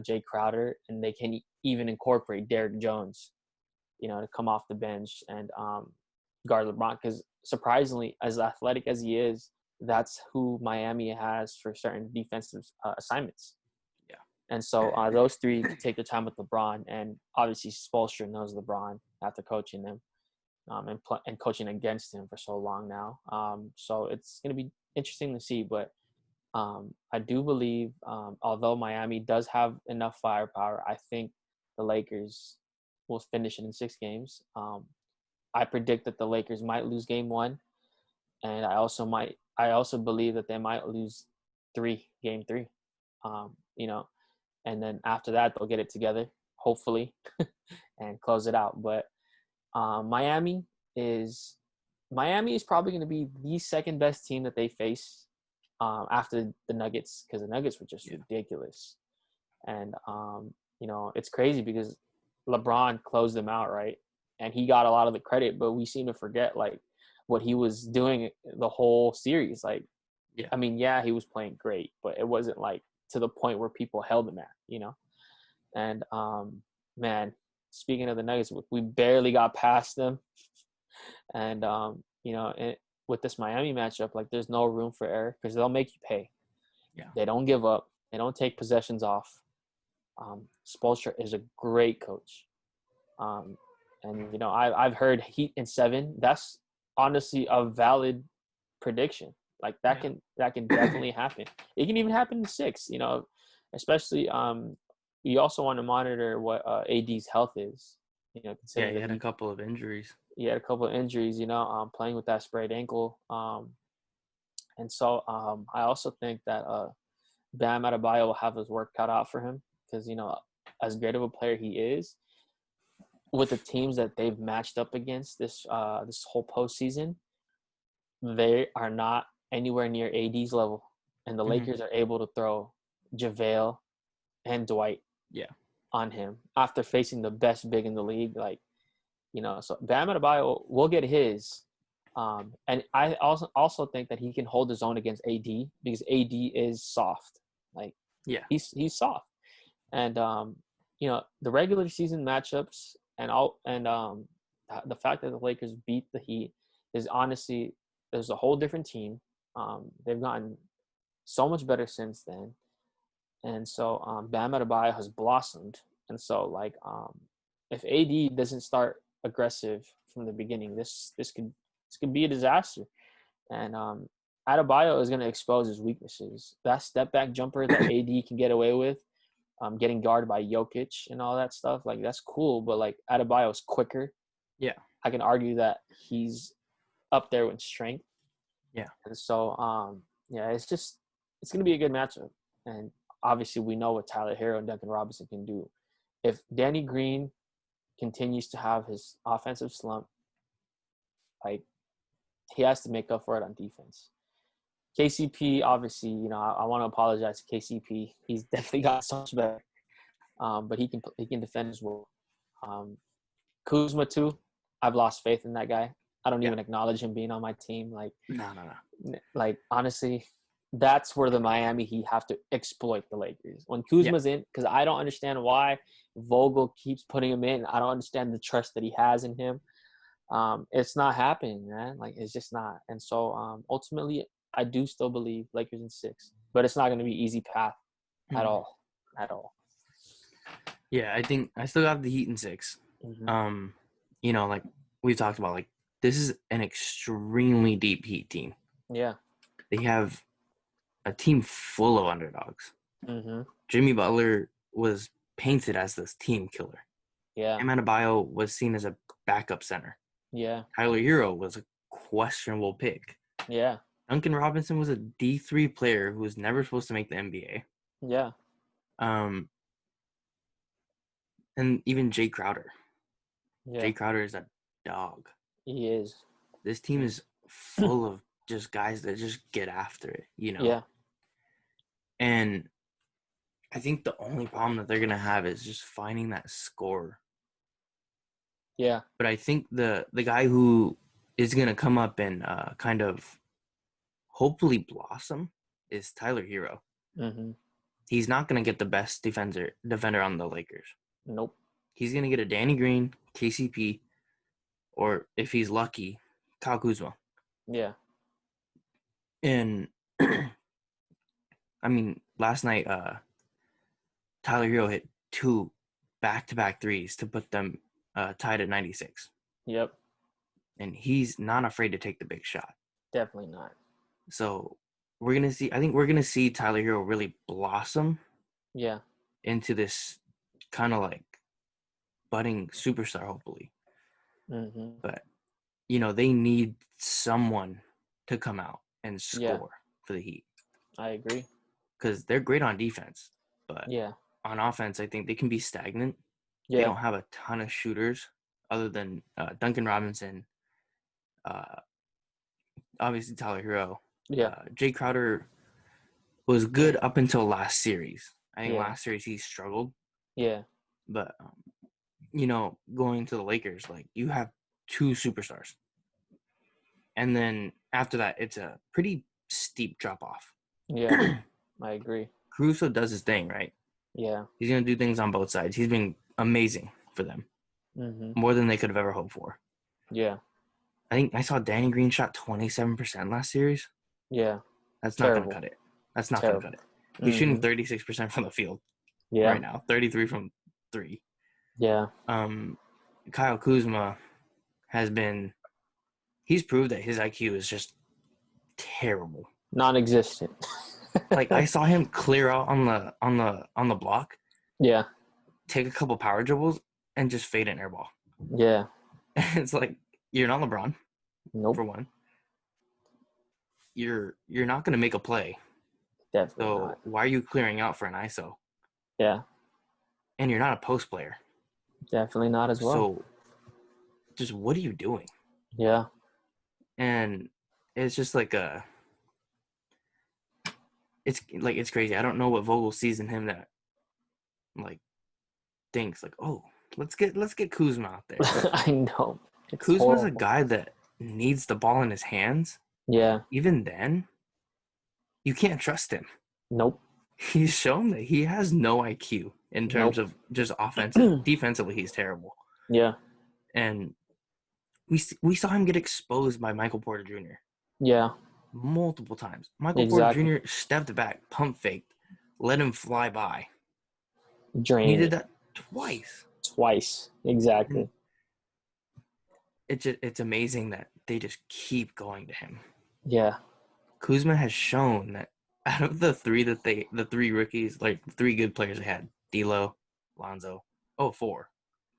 Jay Crowder, and they can even incorporate Derrick Jones, to come off the bench and guard LeBron. Because surprisingly, as athletic as he is, that's who Miami has for certain defensive assignments. Yeah. And so those three can take their time with LeBron, and obviously Spoelstra knows LeBron after coaching him and coaching against him for so long now. So it's going to be interesting to see. But I do believe, although Miami does have enough firepower, I think the Lakers will finish it in 6 games. I predict that the Lakers might lose game 1, and I also believe that they might lose game 3. And then after that they'll get it together, hopefully, and close it out. But Miami is probably going to be the second best team that they face after the Nuggets, because the Nuggets were just ridiculous. And it's crazy because LeBron closed them out, right? And he got a lot of the credit, but we seem to forget what he was doing the whole series. He was playing great, but it wasn't to the point where people held him at, And man, speaking of the Nuggets, we barely got past them. And with this Miami matchup, there's no room for error because they'll make you pay. Yeah. They don't give up. They don't take possessions off. Spoelstra is a great coach. I've heard Heat in 7. That's honestly a valid prediction. That can definitely happen. It can even happen in 6. Especially you also want to monitor what AD's health is. He had a couple of injuries. He had a couple of injuries. Playing with that sprained ankle. And so I also think that Bam Adebayo will have his work cut out for him because as great of a player he is, with the teams that they've matched up against this whole postseason, they are not anywhere near AD's level, and the Lakers are able to throw JaVale and Dwight on him after facing the best big in the league. So Bam Adebayo will get his, and I also think that he can hold his own against AD because AD is soft. He's soft, and the regular season matchups and the fact that the Lakers beat the Heat is honestly, there's a whole different team. They've gotten so much better since then, and so Bam Adebayo has blossomed. And so if AD doesn't start aggressive from the beginning, this could be a disaster. And Adebayo is going to expose his weaknesses. That step back jumper that AD can get away with, getting guarded by Jokic and all that stuff, that's cool. But Adebayo is quicker. Yeah, I can argue that he's up there with strength. Yeah, and so it's going to be a good matchup. And obviously, we know what Tyler Hero and Duncan Robinson can do. If Danny Green continues to have his offensive slump, he has to make up for it on defense. KCP, obviously, I want to apologize to KCP. He's definitely got so much better, but he can defend as well. Kuzma too. I've lost faith in that guy. I don't even acknowledge him being on my team. No. Honestly, that's where the Miami Heat have to exploit the Lakers. When Kuzma's in, because I don't understand why Vogel keeps putting him in. I don't understand the trust that he has in him. It's not happening, man. It's just not. And so ultimately, I do still believe Lakers in 6, but it's not going to be easy path at all. Yeah, I think I still got the Heat in 6. We've talked about, this is an extremely deep Heat team. Yeah. They have a team full of underdogs. Jimmy Butler was painted as this team killer. Yeah. Bam Adebayo was seen as a backup center. Yeah. Tyler Hero was a questionable pick. Yeah. Duncan Robinson was a D3 player who was never supposed to make the NBA. Yeah. And even Jay Crowder. Yeah. Jay Crowder is a dog. He is. This team is full of just guys that just get after it, Yeah. And I think the only problem that they're going to have is just finding that score. Yeah. But I think the guy who is going to come up and kind of hopefully blossom is Tyler Hero. Mm-hmm. He's not going to get the best defender on the Lakers. Nope. He's going to get a Danny Green, KCP, or if he's lucky, Kyle Kuzma. Yeah. And I mean, last night, Tyler Hero hit 2 back-to-back threes to put them tied at 96. Yep. And he's not afraid to take the big shot. Definitely not. So we're gonna see. I think we're gonna see Tyler Hero really blossom. Yeah. Into this kind of like budding superstar, hopefully. Mm-hmm. But they need someone to come out and score for the Heat. I agree. Because they're great on defense, but yeah, on offense, I think they can be stagnant. Yeah. They don't have a ton of shooters other than Duncan Robinson, obviously Tyler Hero. Yeah. Jay Crowder was good up until last series. I think last series he struggled. Yeah. But, going to the Lakers, like, you have 2 superstars. And then after that, it's a pretty steep drop-off. Yeah, I agree. Caruso does his thing, right? Yeah. He's going to do things on both sides. He's been amazing for them. Mm-hmm. More than they could have ever hoped for. Yeah. I think I saw Danny Green shot 27% last series. Yeah. That's not going to cut it. That's not going to cut it. He's shooting 36% from the field right now. 33 from 3. Yeah. Kyle Kuzma he's proved that his IQ is just terrible. Non-existent. Like, I saw him clear out on the block. Yeah. Take a couple power dribbles and just fade an air ball. Yeah. It's like, you're not LeBron. Nope. For one. You're not going to make a play. Definitely so not. Why are you clearing out for an ISO? Yeah. And you're not a post player. Definitely not as well. So just what are you doing? Yeah. And it's just like it's crazy. I don't know what Vogel sees in him that like thinks like, oh, let's get Kuzma out there. I know. It's Kuzma's horrible. A guy that needs the ball in his hands. Yeah. Even then, you can't trust him. Nope. He's shown that he has no IQ in terms of just offensive. Defensively, he's terrible. Yeah. And we saw him get exposed by Michael Porter Jr. Yeah. Multiple times. Michael Porter Jr. stepped back, pump faked, let him fly by. Drained. He did that twice. Exactly. It's amazing that they just keep going to him. Yeah. Kuzma has shown that out of the 3 rookies, like 3 good players they had, D'Lo, Lonzo, 4,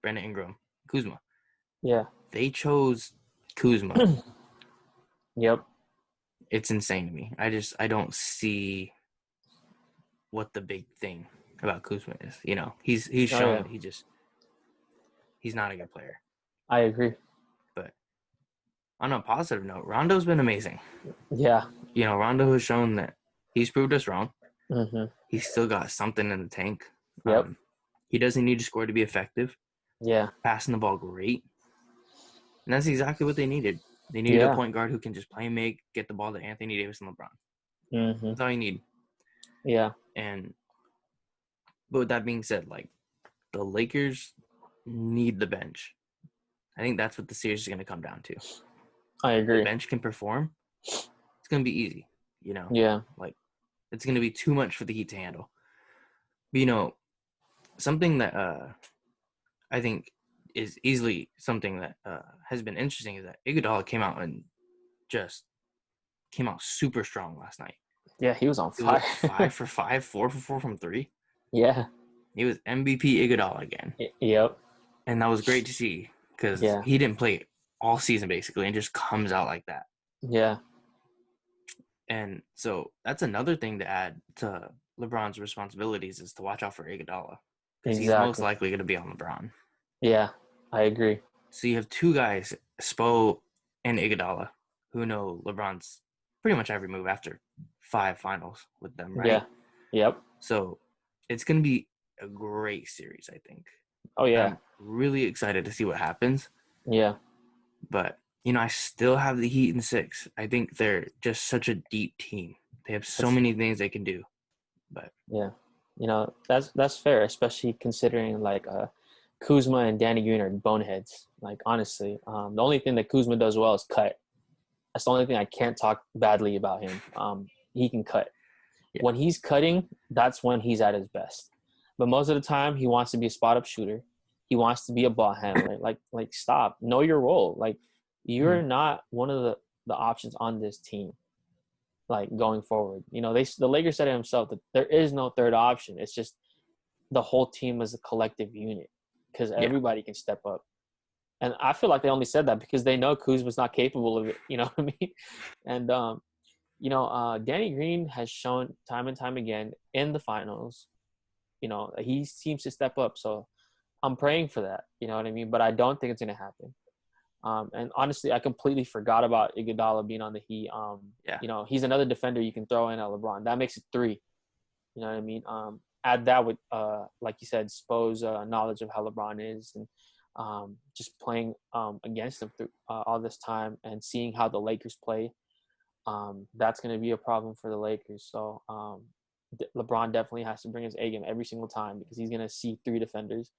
Brandon Ingram, Kuzma. Yeah. They chose Kuzma. Yep. It's insane to me. I don't see what the big thing about Kuzma is. He's shown he's not a good player. I agree. But on a positive note, Rondo's been amazing. Yeah. Rondo has shown that he's proved us wrong. Mm-hmm. He's still got something in the tank. Yep. He doesn't need to score to be effective. Yeah. Passing the ball great. And that's exactly what they needed. They needed a point guard who can just play and make, get the ball to Anthony Davis and LeBron. Mm-hmm. That's all you need. Yeah. But with that being said, like, the Lakers need the bench. I think that's what the series is going to come down to. I agree. If the bench can perform, it's going to be easy, Yeah. Like, it's going to be too much for the Heat to handle. But, something that I think is easily something that has been interesting is that Iguodala came out super strong last night. Yeah, he was on fire. 5 for 5, 4 for 4 from 3. Yeah. He was MVP Iguodala again. Yep. And that was great to see because he didn't play all season basically and just comes out like that. Yeah. And so that's another thing to add to LeBron's responsibilities is to watch out for Iguodala because he's most Exactly. likely going to be on LeBron. Yeah, I agree. So you have two guys, Spo and Iguodala, who know LeBron's pretty much every move after 5 finals with them, right? Yeah. Yep. So it's going to be a great series, I think. Oh, yeah. I'm really excited to see what happens. Yeah. But, I still have the Heat in 6. I think they're just such a deep team. They have so many things they can do. But yeah, that's fair, especially considering like Kuzma and Danny Green are boneheads. Like honestly, the only thing that Kuzma does well is cut. That's the only thing I can't talk badly about him. He can cut. yeah, When he's cutting, that's when he's at his best. But most of the time, he wants to be a spot up shooter. He wants to be a ball handler. Like stop. Know your role. Like you're not one of the options on this team. Like going forward, the Lakers said it himself that there is no third option. It's just the whole team as a collective unit because yeah, everybody can step up. And I feel like they only said that because they know Kuzma's not capable of it. You know what I mean? And Danny Green has shown time and time again in the finals. He seems to step up. So I'm praying for that. You know what I mean? But I don't think it's going to happen. And honestly, I completely forgot about Iguodala being on the Heat. yeah. He's another defender you can throw in at LeBron. That makes it 3. You know what I mean? Add that with, like you said, Spo's knowledge of how LeBron is and just playing against him through all this time and seeing how the Lakers play. That's going to be a problem for the Lakers. So LeBron definitely has to bring his A game every single time because he's going to see 3 defenders.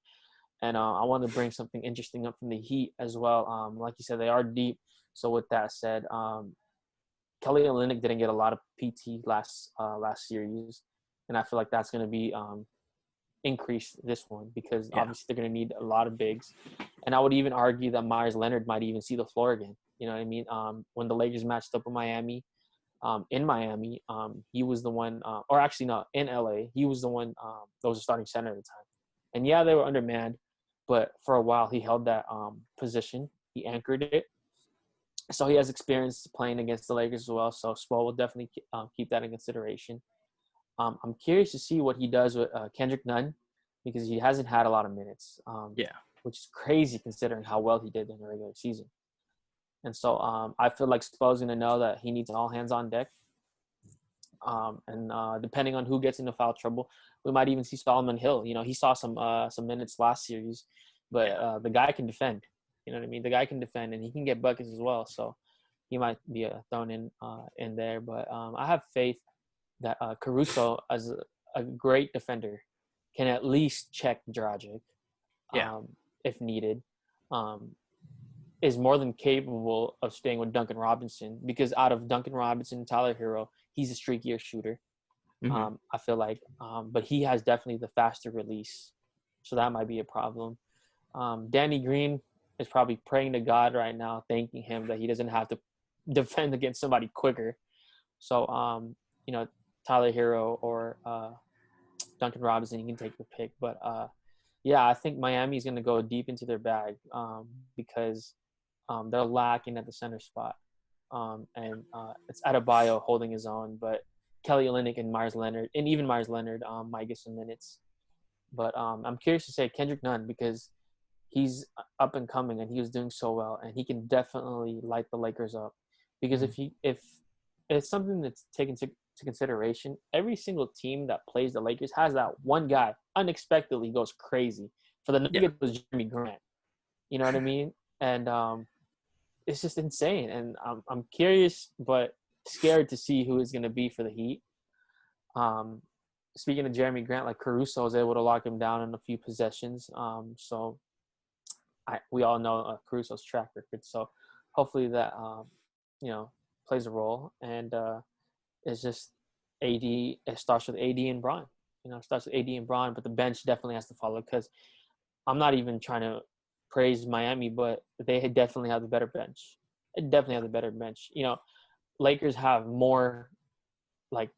And I want to bring something interesting up from the Heat as well. Like you said, they are deep. So with that said, Kelly Olynyk didn't get a lot of PT last series, and I feel like that's going to be increased this one because obviously they're going to need a lot of bigs. And I would even argue that Myers Leonard might even see the floor again. You know what I mean? When the Lakers matched up with Miami, in Miami, he was the one, or actually no, in LA, he was the one that was a starting center at the time. And yeah, they were undermanned, but for a while he held that position. He anchored it. So he has experience playing against the Lakers as well. So Spo will definitely keep that in consideration. I'm curious to see what he does with Kendrick Nunn because he hasn't had a lot of minutes, which is crazy considering how well he did in the regular season. And so I feel like Spo's going to know that he needs all hands on deck. And depending on who gets into foul trouble, we might even see Solomon Hill. He saw some minutes last series, but the guy can defend. You know what I mean? The guy can defend, and he can get buckets as well. So he might be thrown in there. But I have faith that Caruso, as a great defender, can at least check Dragic if needed. Is more than capable of staying with Duncan Robinson because out of Duncan Robinson and Tyler Hero, he's a streakier shooter. I feel like, but he has definitely the faster release, so that might be a problem. Danny Green is probably praying to God right now, thanking him that he doesn't have to defend against somebody quicker. So, Tyler Hero or Duncan Robinson, you can take your pick. But, I think Miami's going to go deep into their bag because they're lacking at the center spot. And it's Adebayo holding his own, but Kelly Olynyk and Myers Leonard, and even Myers Leonard might get some minutes. But I'm curious to say Kendrick Nunn because he's up and coming and he was doing so well, and he can definitely light the Lakers up. Because if it's something that's taken to consideration, every single team that plays the Lakers has that one guy unexpectedly goes crazy. For the Nuggets, it was Jeremy Grant. You know what I mean? And it's just insane. And I'm curious but scared to see who is going to be for the Heat. Speaking of Jeremy Grant, like Caruso was able to lock him down in a few possessions. So we all know Caruso's track record. So hopefully that, plays a role. And it's just AD. It starts with AD and Bron. It starts with AD and Bron, but the bench definitely has to follow because I'm not even trying to praise Miami, but they definitely have the better bench. It definitely have the better bench. Lakers have more like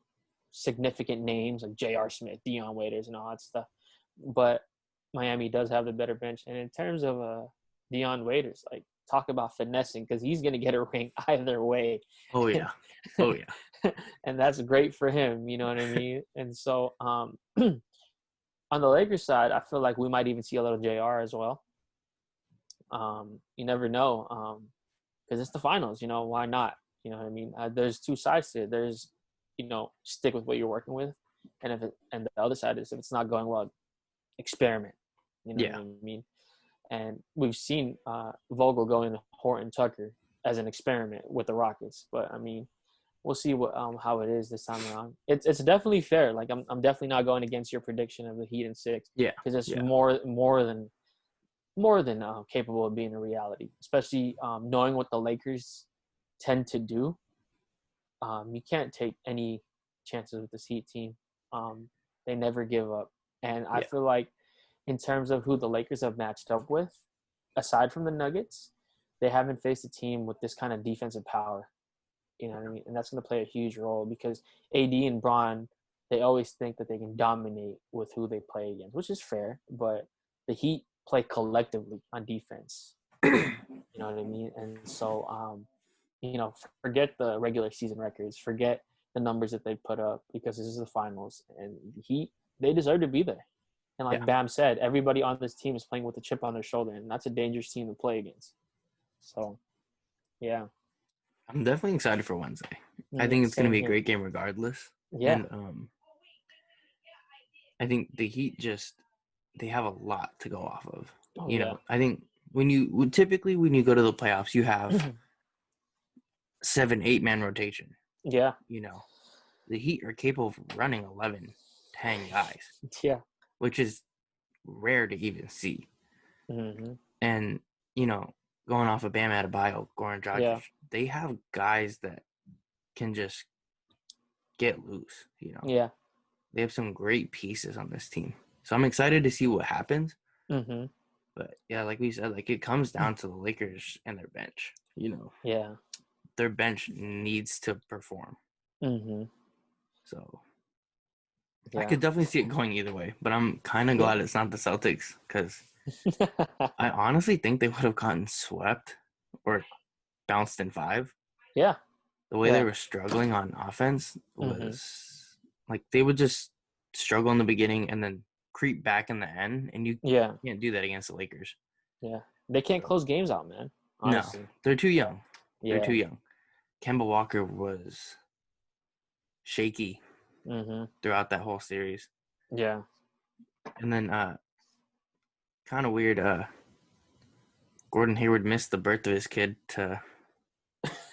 significant names like J.R. Smith, Dion Waiters, and all that stuff, but Miami does have the better bench. And in terms of Dion Waiters, like talk about finessing because he's going to get a ring either way. Oh, yeah. Oh, yeah. And that's great for him. You know what I mean? And so on the Lakers side, I feel like we might even see a little JR as well. You never know because it's the finals. You know, why not? You know what I mean? There's two sides to it. There's, stick with what you're working with. And the other side is if it's not going well, experiment. You know what I mean? And we've seen Vogel go into Horton Tucker as an experiment with the Rockets. But I mean, we'll see what how it is this time around. It's definitely fair. Like I'm definitely not going against your prediction of the Heat in 6. Yeah, because it's more than capable of being a reality. Especially knowing what the Lakers tend to do. You can't take any chances with this Heat team. They never give up, and I feel like in terms of who the Lakers have matched up with, aside from the Nuggets, they haven't faced a team with this kind of defensive power. You know what I mean? And that's going to play a huge role because AD and Bron, they always think that they can dominate with who they play against, which is fair. But the Heat play collectively on defense. You know what I mean? And so, forget the regular season records, forget the numbers that they put up because this is the finals. And the Heat, they deserve to be there. And like Bam said, everybody on this team is playing with a chip on their shoulder, and that's a dangerous team to play against. So, yeah. I'm definitely excited for Wednesday. I think it's going to be a great game regardless. Yeah. And I think the Heat they have a lot to go off of. You know, I think when you go to the playoffs, you have 7-8 man rotation. Yeah. You know, the Heat are capable of running 11, 10 guys. Yeah. Which is rare to even see. Mm-hmm. And, going off of Bam Adebayo, Goran Dragic, they have guys that can just get loose, Yeah. They have some great pieces on this team. So I'm excited to see what happens. Mm-hmm. But, yeah, like we said, it comes down to the Lakers and their bench, Yeah. Their bench needs to perform. Mm-hmm. So I could definitely see it going either way, but I'm kind of glad it's not the Celtics because I honestly think they would have gotten swept or bounced in 5. Yeah. The way they were struggling on offense was they would just struggle in the beginning and then creep back in the end, and you can't do that against the Lakers. Yeah. They can't close games out, man. Honestly. No, they're too young. Yeah. They're too young. Kemba Walker was shaky throughout that whole series. Yeah. And then kind of weird, Gordon Hayward missed the birth of his kid to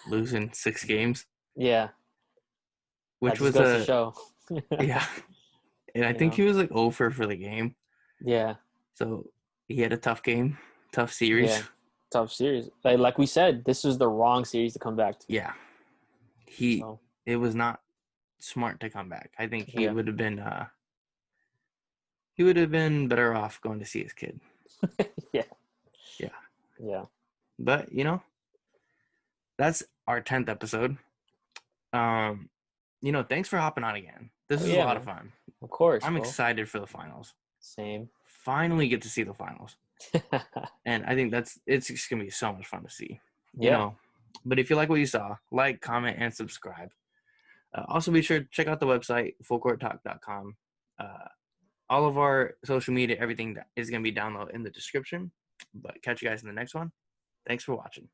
lose in 6 games. Yeah. Which was a show. Yeah. And I think he was 0 for the game. Yeah. So he had a tough game, tough series. Yeah. Tough series. Like we said, this was the wrong series to come back to. Yeah. It was not smart to come back. I think he would have been better off going to see his kid. Yeah. Yeah. Yeah. But, that's our 10th episode. Thanks for hopping on again. This was a lot of fun. Of course. I'm excited for the finals. Same. Finally get to see the finals. And I think it's just going to be so much fun to see. Yeah. But if you like what you saw, like, comment, and subscribe. Also, be sure to check out the website, fullcourttalk.com. All of our social media, everything is going to be down low in the description. But catch you guys in the next one. Thanks for watching.